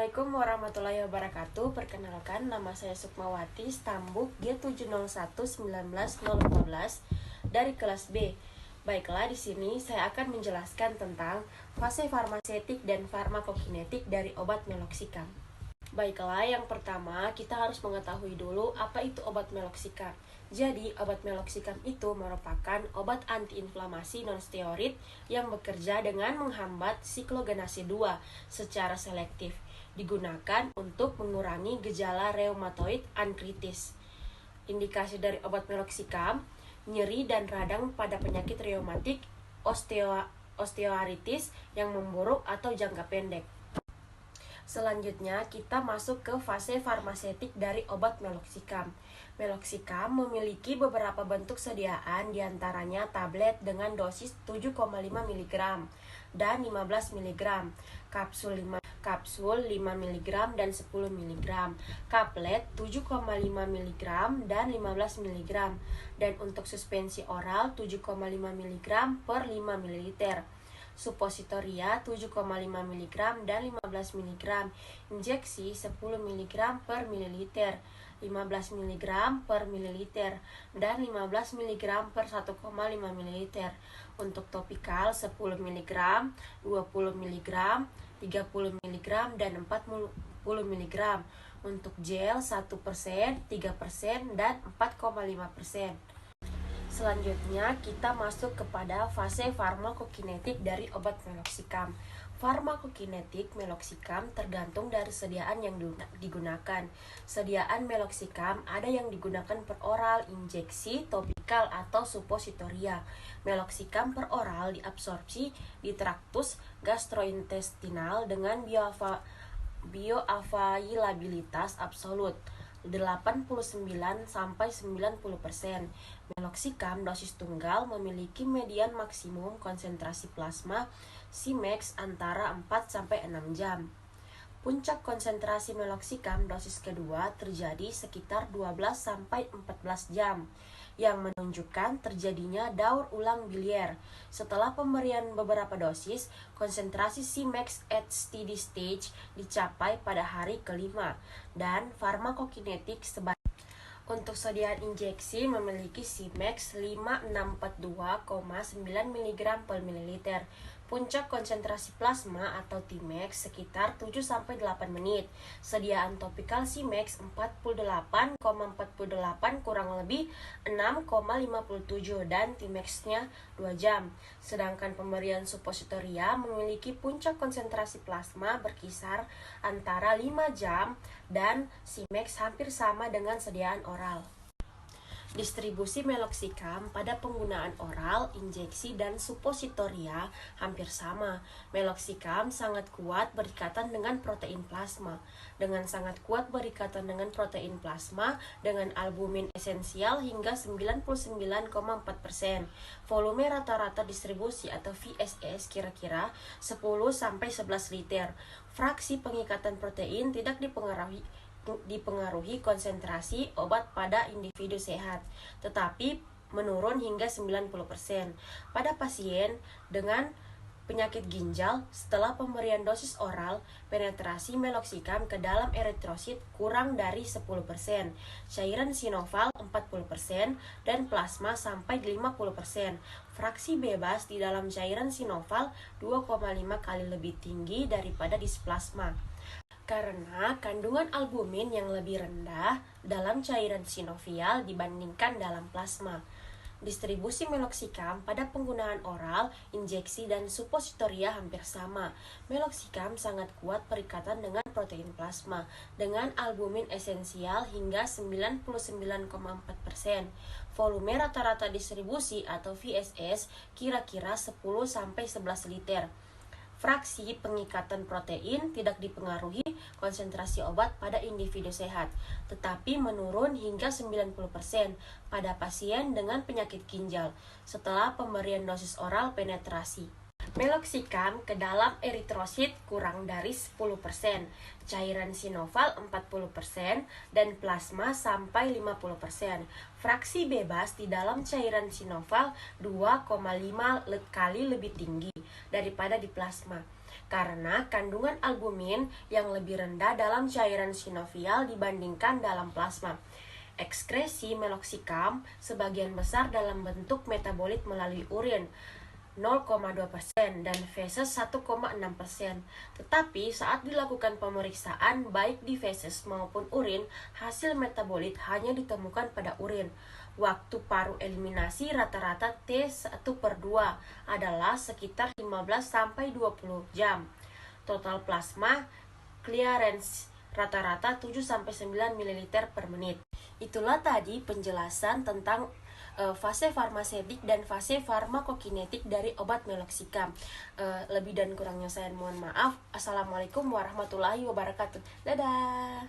Assalamualaikum warahmatullahi wabarakatuh. Perkenalkan, nama saya Sukmawati, Stambuk G701-19014 dari kelas B. Baiklah, di sini saya akan menjelaskan tentang fase farmasetik dan farmakokinetik dari obat meloxicam. Baiklah, yang pertama kita harus mengetahui dulu apa itu obat meloxicam. Jadi, obat meloxicam itu merupakan obat antiinflamasi non-steroid yang bekerja dengan menghambat siklogenase 2 secara selektif. Digunakan untuk mengurangi gejala reumatoid arthritis. Indikasi dari obat meloxicam: nyeri dan radang pada penyakit reumatik, osteoartritis yang memburuk atau jangka pendek. Selanjutnya, kita masuk ke fase farmasetik dari obat meloxicam. Meloxicam memiliki beberapa bentuk sediaan, diantaranya tablet dengan dosis 7,5 mg dan 15 mg, kapsul 5 mg dan 10 mg, kaplet 7,5 mg dan 15 mg, dan untuk suspensi oral 7,5 mg per 5 ml. Supositoria 7,5 mg dan 15 mg, injeksi 10 mg per mililiter, 15 mg per mililiter, dan 15 mg per 1,5 ml. Untuk topikal 10 mg, 20 mg, 30 mg, dan 40 mg. Untuk gel 1%, 3%, dan 4,5%. Selanjutnya, kita masuk kepada fase farmakokinetik dari obat meloxicam. Farmakokinetik meloxicam tergantung dari sediaan yang digunakan. Sediaan meloxicam ada yang digunakan per oral, injeksi, topikal, atau supositoria. Meloxicam per oral diabsorpsi di traktus gastrointestinal dengan bioavailabilitas absolut 89-90%. Meloxicam dosis tunggal memiliki median maksimum konsentrasi plasma Cmax antara 4-6 jam. Puncak konsentrasi meloxicam dosis kedua terjadi sekitar 12-14 jam, yang menunjukkan terjadinya daur ulang biliar. Setelah pemberian beberapa dosis, konsentrasi Cmax at steady stage dicapai pada hari kelima, dan farmakokinetik sebaliknya. Untuk sediaan injeksi memiliki Cmax 5642,9 mg per mililiter. Puncak konsentrasi plasma atau Tmax sekitar 7-8 menit. Sediaan topikal Cmax 48,48 kurang lebih 6,57 dan Tmax-nya 2 jam. Sedangkan pemberian supositoria memiliki puncak konsentrasi plasma berkisar antara 5 jam dan Cmax hampir sama dengan sediaan oral. Distribusi meloxicam pada penggunaan oral, injeksi, dan supositoria hampir sama. Meloxicam sangat kuat berikatan dengan protein plasma. Dengan sangat kuat berikatan dengan protein plasma dengan albumin esensial hingga 99,4%. Volume rata-rata distribusi atau VSS kira-kira 10-11 liter. Fraksi pengikatan protein tidak dipengaruhi konsentrasi obat pada individu sehat, tetapi menurun hingga 90%. Pada pasien dengan penyakit ginjal, setelah pemberian dosis oral, penetrasi meloxicam ke dalam eritrosit kurang dari 10%, cairan sinoval 40%, dan plasma sampai 50%. Fraksi bebas di dalam cairan sinoval 2,5 kali lebih tinggi daripada di plasma, karena kandungan albumin yang lebih rendah dalam cairan sinovial dibandingkan dalam plasma. Distribusi meloxicam pada penggunaan oral, injeksi, dan supositoria hampir sama. Meloxicam sangat kuat perikatan dengan protein plasma dengan albumin esensial hingga 99,4%. Volume rata-rata distribusi atau VSS kira-kira 10-11 liter. Fraksi pengikatan protein tidak dipengaruhi konsentrasi obat pada individu sehat, tetapi menurun hingga 90% pada pasien dengan penyakit ginjal setelah pemberian dosis oral penetrasi. Meloxicam ke dalam eritrosit kurang dari 10%, cairan sinoval 40%, dan plasma sampai 50%. Fraksi bebas di dalam cairan sinoval 2,5 kali lebih tinggi daripada di plasma, karena kandungan albumin yang lebih rendah dalam cairan sinovial dibandingkan dalam plasma. Ekskresi meloxicam sebagian besar dalam bentuk metabolit melalui urin 0,2% dan feses 1,6%. Tetapi saat dilakukan pemeriksaan baik di feses maupun urin, hasil metabolit hanya ditemukan pada urin. Waktu paru eliminasi rata-rata T1/2 adalah sekitar 15-20 jam. Total plasma clearance rata-rata 7-9 ml per menit. Itulah tadi penjelasan tentang fase farmasetik dan fase farmakokinetik dari obat meloxicam. Lebih dan kurangnya saya mohon maaf. Assalamualaikum warahmatullahi wabarakatuh. Dadah.